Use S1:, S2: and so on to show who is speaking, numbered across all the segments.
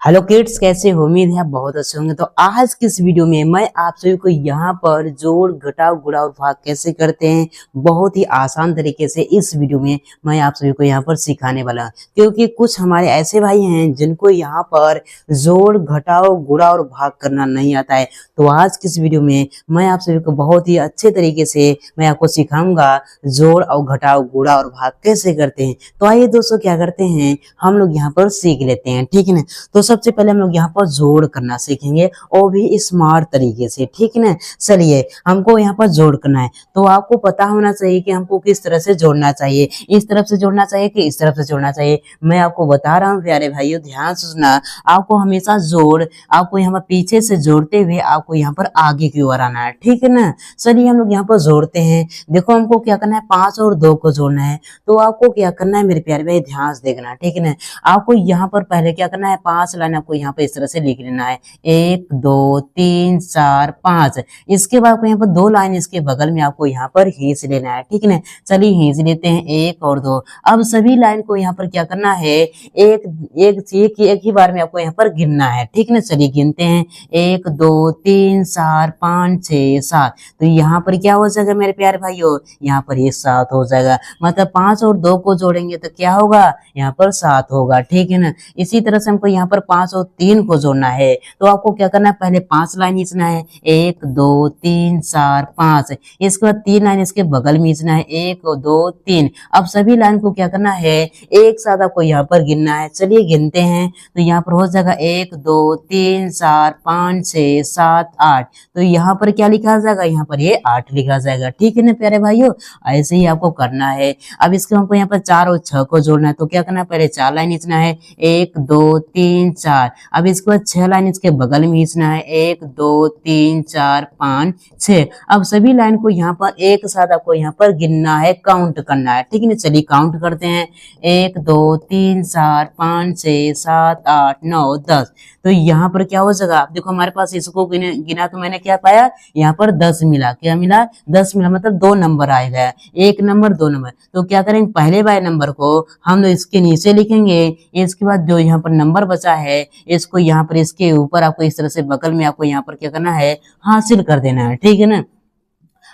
S1: Hello kids, कैसे हो? उम्मीद है आप बहुत अच्छे होंगे। तो आज की इस वीडियो में मैं आप सभी को यहाँ पर जोड़ घटाव गुणा और भाग कैसे करते हैं बहुत ही आसान तरीके से इस वीडियो में मैं आप सभी को यहाँ पर सिखाने वाला हूँ। क्योंकि कुछ हमारे ऐसे भाई हैं जिनको यहाँ पर जोड़ घटाव गुणा और भाग करना नहीं आता है। तो आज की इस वीडियो में मैं आप सभी को बहुत ही अच्छे तरीके से मैं आपको सिखाऊंगा जोड़ और घटाव गुणा और भाग कैसे करते हैं। तो आइए दोस्तों, क्या करते हैं हम लोग यहाँ पर सीख लेते हैं, ठीक है ना। तो सबसे पहले हम लोग यहाँ पर जोड़ करना सीखेंगे और भी स्मार्ट तरीके से, ठीक है ना। चलिए, हमको यहाँ पर जोड़ करना है तो आपको पता होना चाहिए कि हमको किस तरह से जोड़ना चाहिए। इस तरफ से जोड़ना चाहिए कि इस तरफ से जोड़ना चाहिए। मैं आपको बता रहा हूँ प्यारे भाइयों, ध्यान से सुनना। आपको हमेशा आपको यहाँ पर पीछे से जोड़ते हुए आपको यहाँ पर आगे की ओर आना है, ठीक है ना। चलिए हम लोग यहाँ पर जोड़ते हैं। देखो, हमको क्या करना है, 5 और 2 को जोड़ना है। तो आपको क्या करना है मेरे प्यारे भाई, ध्यान से देखना, ठीक है ना। आपको यहाँ पर पहले क्या करना है, 5 लाइन आपको यहाँ पे इस तरह से लिख लेना है, 1 2 3 4 5। इसके बाद आपको यहाँ पर 2 लाइन इसके बगल में आपको यहाँ पर खींच लेना है, ठीक है ना। चलिए खींच लेते हैं 1 और 2। अब सभी लाइन को यहाँ पर क्या करना है, एक ही बार में आपको यहाँ पर गिनना है, ठीक है ना। चलिए गिनते हैं, 1 2 3 4 5 6 7। तो यहाँ पर क्या हो जाएगा मेरे प्यारे भाइयों, यहाँ पर ये 7 हो जाएगा। मतलब 5 और 2 को जोड़ेंगे तो क्या होगा, यहाँ पर 7 होगा, ठीक है ना। इसी तरह से हमको यहाँ पर 5 और 3 को जोड़ना है। तो आपको क्या करना है, पहले 5 लाइन खींचना है, 1 2 3 4 5। इसके बाद 3 लाइन इसके बगल में खींचना है, 1 2 3। अब सभी लाइन को क्या करना है, एक साथ आपको यहाँ पर गिनना है। चलिए गिनते हैं। तो यहाँ पर हो जाएगा 1 2 3 4 5 6 7 8। तो यहाँ पर क्या लिखा जाएगा, यहाँ पर ये 8 लिखा जाएगा, ठीक है ना प्यारे भाइयों। ऐसे ही आपको करना है। अब इसके हमको यहाँ पर 4 और 6 को जोड़ना है। तो क्या करना है, पहले 4 लाइन खींचना है, 1 2 3 4। अब इसके बाद 6 लाइन इसके बगल में खींचना है, 1 2 3 4 5 6। अब सभी लाइन को यहाँ पर एक साथ आपको यहाँ पर गिनना है, काउंट करना है, ठीक है ना। चलिए काउंट करते हैं, 1 2 3 4 5 6 7 8 9 10। तो यहाँ पर क्या हो जाएगा, आप देखो हमारे पास इसको गिना तो मैंने क्या पाया, यहाँ पर 10 मिला। क्या मिला, 10 मिला। मतलब 2 नंबर आएगा, 1 नंबर 2 नंबर। तो क्या करेंगे, पहले वाले नंबर को हम लोग इसके नीचे लिखेंगे। इसके बाद जो यहाँ पर नंबर बचा है इसको यहाँ पर इसके ऊपर आपको इस तरह से बगल में आपको यहाँ पर क्या करना है, हासिल कर देना है, ठीक है ना।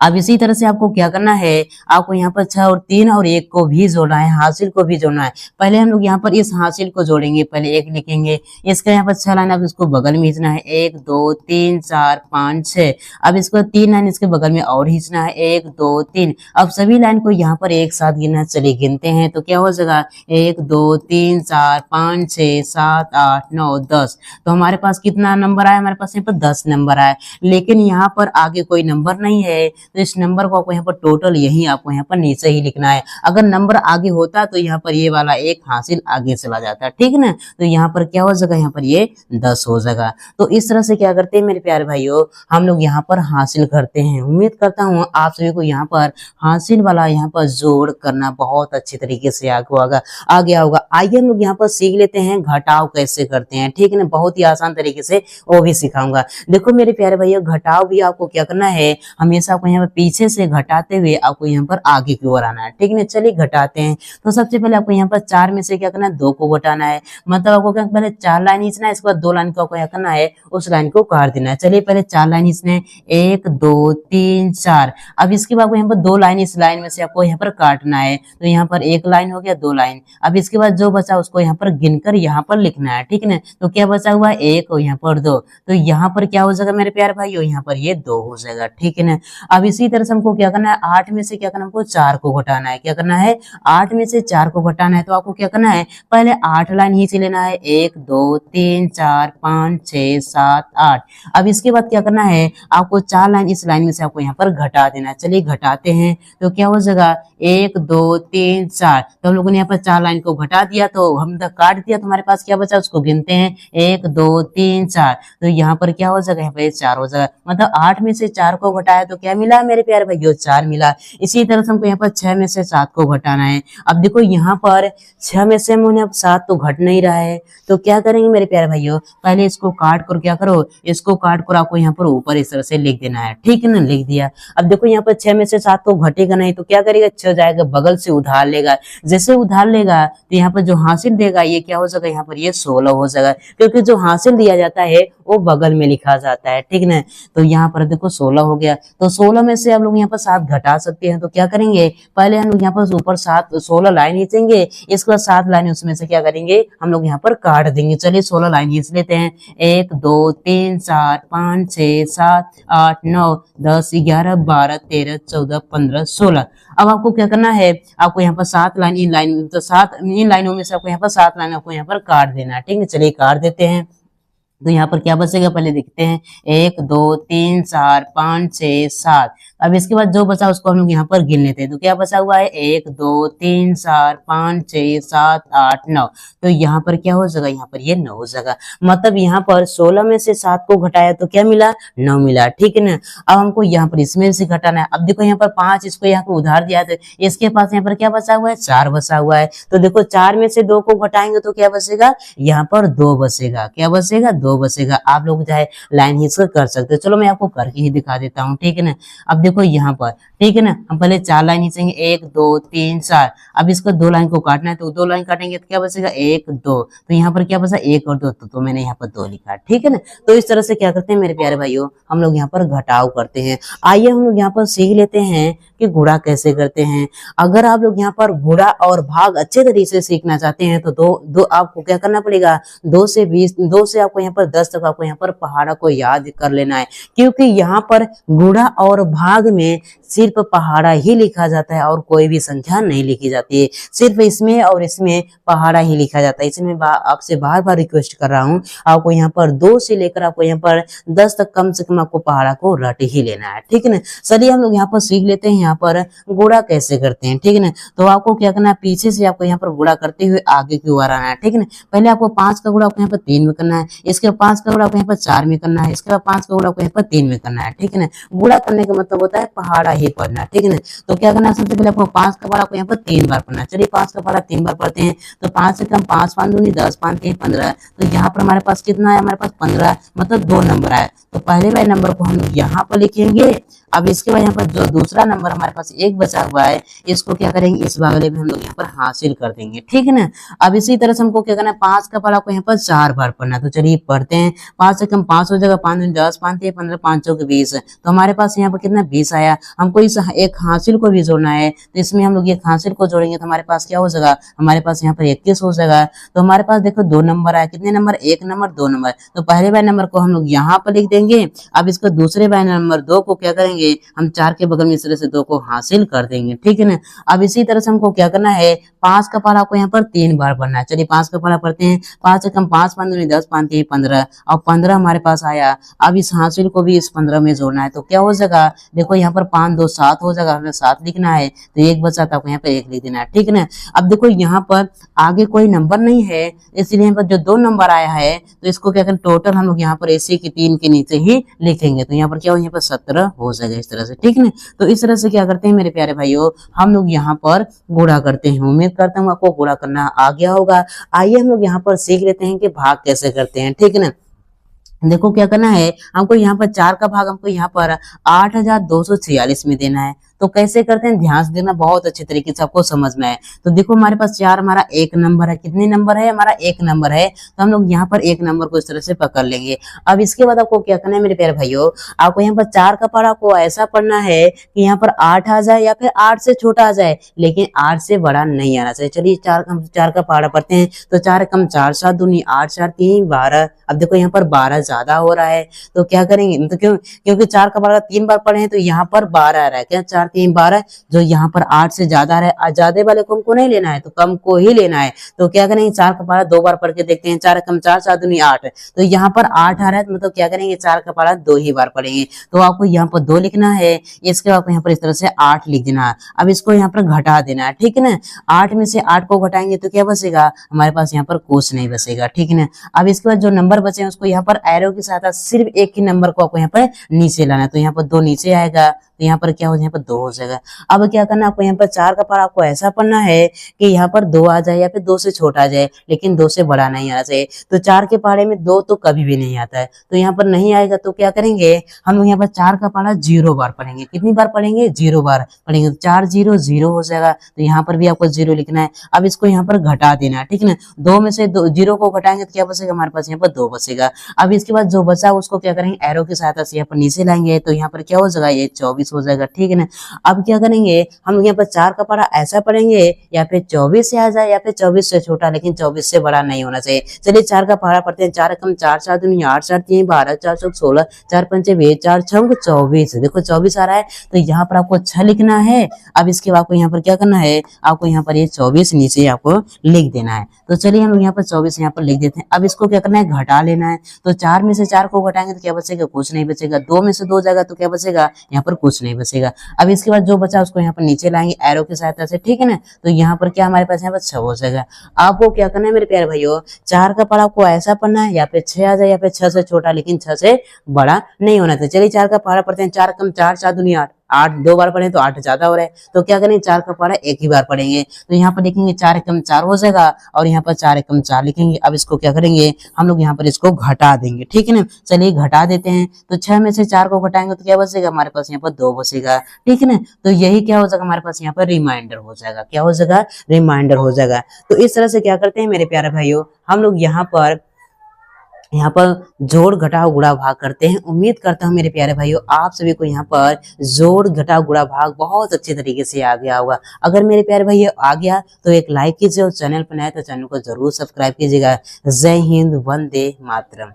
S1: अब इसी तरह से आपको क्या करना है, आपको यहाँ पर 6 और 3 और 1 को भी जोड़ना है, हासिल को भी जोड़ना है। पहले हम लोग यहाँ पर इस हासिल को जोड़ेंगे, पहले 1 लिखेंगे। इसका यहाँ पर 6 लाइन आप इसको बगल में खींचना है, 1 2 3 4 5 6। अब इसको 3 लाइन इसके बगल में और खींचना है, 1 2 3। अब सभी लाइन को यहाँ पर एक साथ गिनना। चलिए गिनते हैं। तो क्या हो जाएगा, 1 2 3 4 5 6 7 8 9 10। तो हमारे पास कितना नंबर आया, हमारे पास यहाँ पर 10 नंबर आया। लेकिन यहाँ पर आगे कोई नंबर नहीं है, तो इस नंबर को आपको यहाँ पर टोटल यही आपको यहाँ पर नीचे ही लिखना है। अगर नंबर आगे होता तो यहाँ पर ये वाला एक हासिल आगे चला जाता, ठीक है ना। तो यहाँ पर क्या हो जाएगा, यहाँ पर ये 10 हो जाएगा। तो इस तरह से क्या करते हैं मेरे प्यारे भाइयों, हम लोग यहाँ पर हासिल करते हैं। उम्मीद करता हूँ आप सभी को यहाँ पर हासिल वाला यहाँ पर जोड़ करना बहुत अच्छी तरीके से आ गया होगा। आइए हम लोग यहाँ पर सीख लेते हैं घटाव कैसे करते हैं, ठीक है ना। बहुत ही आसान तरीके से वो भी सिखाऊंगा। देखो मेरे प्यारे भैया, घटाव भी आपको क्या करना है, हमेशा आपको यहाँ पर पीछे से घटाते हुए आपको यहाँ पर आगे की ओर आना है, ठीक है ना। चलिए घटाते हैं। तो सबसे पहले आपको यहाँ पर 4 में से क्या करना है, 2 को घटाना है। मतलब आपको क्या, पहले 4 लाइन खींचना है, इसके बाद 2 लाइन को आपको क्या करना है, उस लाइन को काट देना है। चलिए पहले 4 लाइन खींचना है, 1 2 3 4। अब इसके बाद यहाँ पर 2 लाइन, इस लाइन में से आपको यहाँ पर काटना है। तो यहाँ पर 1 लाइन हो गया, 2 लाइन। अब इसके बाद जो बचा उसको यहाँ पर गिनकर यहाँ पर लिखना है, ठीक है ना। तो क्या बचा हुआ है, 1 और यहाँ पर 2। तो यहाँ पर क्या हो जाएगा मेरे प्यारे भाइयों, यहाँ पर ये 2 हो जाएगा, ठीक है ना। अब इसी तरह से हमको क्या करना है, 8 में से क्या करना है, हमको 4 को घटाना है। क्या करना है, 8 में से 4 को घटाना है। तो आपको क्या करना है, पहले 8 लाइन खींच लेना है, 1 2 3 4 5 6 7 8। अब इसके बाद क्या करना है, आपको 4 लाइन इस लाइन में से आपको यहाँ पर घटा देना है। चलिए घटाते हैं। तो क्या हो जाएगा, 1 2 3 4। तो हम लोगों ने यहाँ पर 4 लाइन को घटा दिया, तो हम काट दिया, तो हमारे पास क्या बचा, उसको गिनते हैं, 1 2 3 4। तो यहाँ पर क्या हो जाएगा, यहाँ पर 4 हो जाएगा। मतलब 8 में से 4 को घटाया तो क्या मिला, मिला मेरे प्यारे भाइयों, 4 मिला। इसी तरह से हमको यहाँ पर 6 में से 7 को घटाना है। अब देखो यहाँ पर 6 में से हमने अब 7 तो घट नहीं रहा है, तो क्या करेंगे मेरे प्यारे भाइयों, पहले इसको काट कर क्या करो, इसको काट कर आपको यहाँ पर ऊपर इस तरह से लिख देना है, ठीक है ना, लिख दिया। अब देखो यहाँ पर 6 में से 7 तो घटेगा नहीं, तो क्या करेगा, 6 जाएगा बगल से उधार लेगा, जैसे उधार लेगा तो यहाँ पर जो हासिल देगा ये क्या हो जाएगा, यहाँ पर ये 16 हो जाएगा, क्योंकि जो हासिल दिया जाता है वो बगल में लिखा जाता है, ठीक ना। तो यहाँ पर देखो 16 हो गया, तो 16 में से आप लोग यहाँ पर 7 घटा सकते हैं, तो क्या करेंगे, पहले हम लोग यहाँ पर ऊपर 16 लाइन खींचेंगे, इसके बाद 7 लाइन उसमें से क्या करेंगे, हम लोग यहाँ पर काट देंगे। चलिए 16 लाइन खींच लेते हैं, 1 2 3 4 5 6 7 8 9 10 11 12 13 14 15 16। अब आपको क्या करना है, आपको यहाँ पर 7 लाइन इन लाइन, तो 7 इन लाइनों में से आपको यहाँ पर 7 लाइन आपको यहाँ पर काट देना है, ठीक है। चलिए काट देते हैं, तो यहाँ पर क्या बचेगा, पहले देखते हैं, 1 2 3 4 5 6 7। अब इसके बाद जो बचा उसको हम लोग यहाँ पर गिन लेते हैं, तो क्या बचा हुआ है, 1 2 3 4 5 6 7 8 9। तो यहाँ पर क्या हो जाएगा, यहाँ पर ये 9 हो जाएगा। मतलब यहाँ पर 16 में से 7 को घटाया तो क्या मिला, 9 मिला, ठीक है ना। अब हमको यहाँ पर इसमें से घटाना है। अब देखो यहाँ पर 5 इसको यहाँ पर उधार दिया था, इसके पास यहाँ पर क्या बचा हुआ है, 4 बचा हुआ है। तो देखो 4 में से 2 को घटाएंगे तो क्या बचेगा, यहाँ पर 2 बचेगा, क्या बचेगा, 2 बचेगा। आप लोग चाहे लाइन खींच कर सकते हो, चलो मैं आपको करके ही दिखा देता हूँ, ठीक है ना। अब देखो यहाँ पर, ठीक है ना, हम पहले 4 लाइन खींचेंगे, 1 2 3 4। अब इसको 2 लाइन को काटना है, तो 2 लाइन काटेंगे तो क्या बचेगा, 1 2। तो यहाँ पर क्या बचा, 1 और 2, तो मैंने यहाँ पर 2 लिखा, ठीक है ना। तो इस तरह से क्या करते हैं मेरे प्यारे भाइयों, हम लोग यहाँ पर घटाव करते हैं। आइए हम लोग यहाँ पर सीख लेते हैं कि गुणा कैसे करते हैं। अगर आप लोग यहाँ पर गुणा और भाग अच्छे तरीके से सीखना चाहते हैं तो दो आपको क्या करना पड़ेगा, 2 से 20, 2 से आपको यहाँ पर 10 तक आपको यहाँ पर पहाड़ा को याद कर लेना है, क्योंकि यहाँ पर गुणा और भाग में सिर्फ पहाड़ा ही लिखा जाता है और कोई भी संख्या नहीं लिखी जाती है। सिर्फ इसमें और इसमें पहाड़ा ही लिखा जाता है। इसलिए मैं आपसे बार बार रिक्वेस्ट कर रहा हूँ, आपको यहाँ पर 2 से लेकर आपको यहाँ पर 10 तक कम से कम आपको पहाड़ा को रट ही लेना है, ठीक है ना। चलिए हम लोग यहाँ पर सीख लेते हैं यहाँ पर गुणा कैसे करते हैं, ठीक है ना। तो आपको क्या करना है, पीछे से आपको यहाँ पर गुणा करते हुए आगे की ओर आना है, ठीक है ना। पहले आपको 5 का गुणा आपको यहाँ पर 3 में करना है, इसके 5 का गुणा आपको यहाँ पर 4 में करना है, इसके बाद 5 का गुणा आपको यहाँ पर 3 में करना है, ठीक है ना। गुणा करने का मतलब होता है पहाड़ा ही पढ़ना, ठीक है ना। तो क्या करना है, सबसे पहले आपको 5 का पहाड़ा आपको यहाँ पर 3 बार पढ़ना है। चलिए 5 का पहाड़ा 3 बार पढ़ते हैं, तो 5 से कम 5 5 दूनी 10, 5 3 15। तो यहाँ पर हमारे पास कितना है, हमारे पास 15, मतलब 2 नंबर आए। तो पहले वाले नंबर को हम यहाँ पर लिखेंगे। अब इसके बाद यहाँ पर जो दूसरा नंबर हमारे पास 1 बचा हुआ है, इसको क्या करेंगे, इस वाले में हम लोग यहाँ पर हासिल कर देंगे, ठीक है ना। अब इसी तरह से हमको क्या करना है, 5 का पहाड़ा को यहाँ पर 4 बार पढ़ना है। तो चलिए पढ़ते हैं, 5 से कम 5 हो जाएगा, 5 दूनी 10, 5 3 15, 5 चौके 20। तो हमारे पास यहाँ पर कितना 20 आया। हमको इस एक हासिल को भी जोड़ना है, तो इसमें हम लोग एक हासिल को जोड़ेंगे तो हमारे पास क्या हो जाएगा, हमारे पास यहाँ पर 21 हो जाएगा। तो हमारे पास देखो 2 नंबर आया, कितने नंबर, 1 नंबर 2 नंबर। तो पहले वाले नंबर को हम लोग यहाँ पर लिख देंगे। अब इसको दूसरे वाले नंबर 2 को क्या करेंगे, हम 4 के बगल में इस तरह से 2 को हासिल कर देंगे, ठीक है ना। अब इसी तरह से हमको क्या करना है, 5 का पहाड़ा को यहाँ पर 3 बार पढ़ना है। चलिए 5 का पहाड़ा पढ़ते हैं, 5 से कम 5 5 दूनी 10, 5 3 15, और 15 हमारे पास आया। अब इस हासिल को भी इस 15 में जोड़ना है, तो क्या हो जाएगा, देखो यहाँ पर 5 2 7 हो जाएगा, हमें 7 लिखना है, तो 1 बचा था, आपको यहाँ पे 1 लिख देना है, ठीक है ना। अब देखो यहाँ पर आगे कोई नंबर नहीं है, इसलिए यहाँ पर जो 2 नंबर आया है, तो इसको क्या करें, टोटल हम लोग यहाँ पर ऐसे की 3 के नीचे ही लिखेंगे। तो यहाँ पर क्या हो, यहाँ पर 17 हो जाएगा इस तरह से, ठीक है ना। तो इस तरह से क्या करते हैं मेरे प्यारे भाइयों, हम लोग यहाँ पर गुणा करते हैं। उम्मीद करता हूँ आपको गुणा करना आ गया होगा। आइए हम लोग यहाँ पर सीख लेते हैं कि भाग कैसे करते हैं, ठीक है ना। देखो क्या करना है, हमको यहाँ पर 4 का भाग हमको यहाँ पर 8246 में देना है। तो कैसे करते हैं, ध्यान से देना, बहुत अच्छे तरीके से आपको समझ में आए। तो देखो हमारे पास 4 हमारा 1 नंबर है, कितने नंबर है, हमारा 1 नंबर है। तो हम लोग यहाँ पर 1 नंबर को इस तरह से पकड़ लेंगे। अब इसके बाद आपको क्या करना है मेरे प्यारे भाइयों, आपको यहाँ पर 4 का पहाड़ा को ऐसा पढ़ना है कि यहाँ पर 8 आ जाए या फिर 8 से छोटा आ जाए, लेकिन 8 से बड़ा नहीं आना चाहिए। चलिए 4 का पहाड़ा पढ़ते हैं, तो 4 कम 4 7 दूनी 8 4 3 12। अब देखो यहाँ पर 12 ज्यादा हो रहा है, तो क्या करेंगे, तो क्योंकि 4 का पहाड़ा 3 बार पढ़े हैं, तो यहाँ पर 12 आ रहा है, क्या 4 3 12, जो यहाँ पर 8 से ज्यादा आ रहा है, ज्यादा वाले को हमको नहीं लेना है, तो कम को ही लेना है। तो क्या करेंगे, 4 का पहाड़ा 2 बार पढ़ के देखते हैं, 4 कम 4 7 दूनी 8। तो यहाँ पर 8 आ रहा है, तो मतलब क्या करेंगे, 4 का पहाड़ा 2 ही बार पढ़ेंगे। तो आपको यहाँ पर 2 लिखना है, इसके बाद यहाँ पर इस तरह से 8 लिख देना है। अब इसको यहाँ पर घटा देना है, ठीक है ना। 8 में से 8 को घटाएंगे तो क्या बचेगा, हमारे पास यहाँ पर कुछ नहीं बचेगा, ठीक है ना। अब इसके बाद जो नंबर बचे हैं उसको यहाँ पर एरो की सहायता सिर्फ एक ही नंबर को आपको यहाँ पर नीचे लाना है। तो यहाँ पर 2 नीचे आएगा, तो यहाँ पर क्या हो जाएगा, यहाँ पर 2 हो जाएगा। अब क्या करना है आपको, यहाँ पर 4 का पारा आपको ऐसा पढ़ना है कि यहाँ पर 2 आ जाए या फिर 2 से छोटा आ जाए, लेकिन 2 से बड़ा नहीं आना चाहिए। तो 4 के पारे में 2 तो कभी भी नहीं आता है, तो यहाँ पर नहीं आएगा तो क्या करेंगे हम लोग, यहाँ पर 4 का पारा 0 बार पढ़ेंगे। कितनी बार पढ़ेंगे, 0 बार पढ़ेंगे। तो 4 0 0 हो जाएगा, तो यहाँ पर भी आपको 0 लिखना है। अब इसको यहाँ पर घटा देना है, ठीक है ना। 2 में से 0 को घटाएंगे तो क्या बचेगा हमारे पास, यहाँ पर 2 बचेगा। अब इसके बाद जो बचा उसको क्या करेंगे, एरो की सहायता से यहाँ पर नीचे लाएंगे, तो यहाँ पर क्या हो जाएगा, ये 24 हो जाएगा, ठीक है ना। अब क्या करेंगे हम लोग, यहाँ पर 4 का पारा ऐसा पढ़ेंगे या फिर 24 से आ जाए या फिर 24 से छोटा, लेकिन 24 से बड़ा नहीं होना चाहिए। चलिए 4 का पारा पढ़ते हैं। 4 एकम 4, 4 दूनी 8, 4 3 12, 4 चौक 16, 4 पंचे 20, 4 छंग 24। देखो 24 आ रहा है, तो यहाँ पर आपको 6 लिखना है। अब इसके बाद आपको यहाँ पर क्या करना है, आपको यहाँ पर ये 24 नीचे आपको लिख देना है। तो चलिए हम लोग यहाँ पर 24 यहाँ पर लिख देते हैं। अब इसको क्या करना है, घटा लेना है। तो 4 में से 4 को घटाएंगे तो क्या बचेगा, कुछ नहीं बचेगा। 2 में से 2 जाएगा तो क्या बचेगा, यहाँ पर कुछ नहीं बचेगा। अब इसके बाद जो बचा उसको यहाँ पर नीचे लाएंगे एरो की सहायता से, ठीक है ना। तो यहाँ पर क्या हमारे पास यहाँ पर 6 हो जाएगा। आपको क्या करना है मेरे प्यारे भाइयों, 4 का पारा आपको ऐसा पढ़ना है या फिर 6 आ जाए या फिर 6 से छोटा, लेकिन 6 से बड़ा नहीं होना चाहिए। चलिए 4 का पारा पढ़ते हैं। 4 कम 4, 4 दूनी 8, 8 2 बार पढ़े तो 8 ज्यादा हो रहा है, तो क्या करेंगे 4 का पारा एक ही बार पढ़ेंगे। तो यहाँ पर लिखेंगे 4 एकम 4 हो जाएगा, और यहाँ पर 4 एकम 4 लिखेंगे। अब इसको क्या करेंगे हम लोग, यहाँ पर इसको घटा देंगे, ठीक है ना। चलिए घटा देते हैं। तो 6 में से 4 को घटाएंगे तो क्या बचेगा हमारे पास, यहाँ पर 2 बचेगा, ठीक है ना। तो यही क्या हो जाएगा हमारे पास, यहाँ पर रिमाइंडर हो जाएगा। क्या हो जाएगा, रिमाइंडर हो जाएगा। तो इस तरह से क्या करते हैं मेरे प्यारे भाइयों, हम लोग यहाँ पर जोड़ घटाव गुणा भाग करते हैं। उम्मीद करता हूँ मेरे प्यारे भाइयों आप सभी को यहाँ पर जोड़ घटाव गुणा भाग बहुत अच्छे तरीके से आ गया होगा। अगर मेरे प्यारे भाइयों आ गया तो एक लाइक कीजिए, और चैनल पर नए तो चैनल को जरूर सब्सक्राइब कीजिएगा। जय हिंद, वंदे मातरम।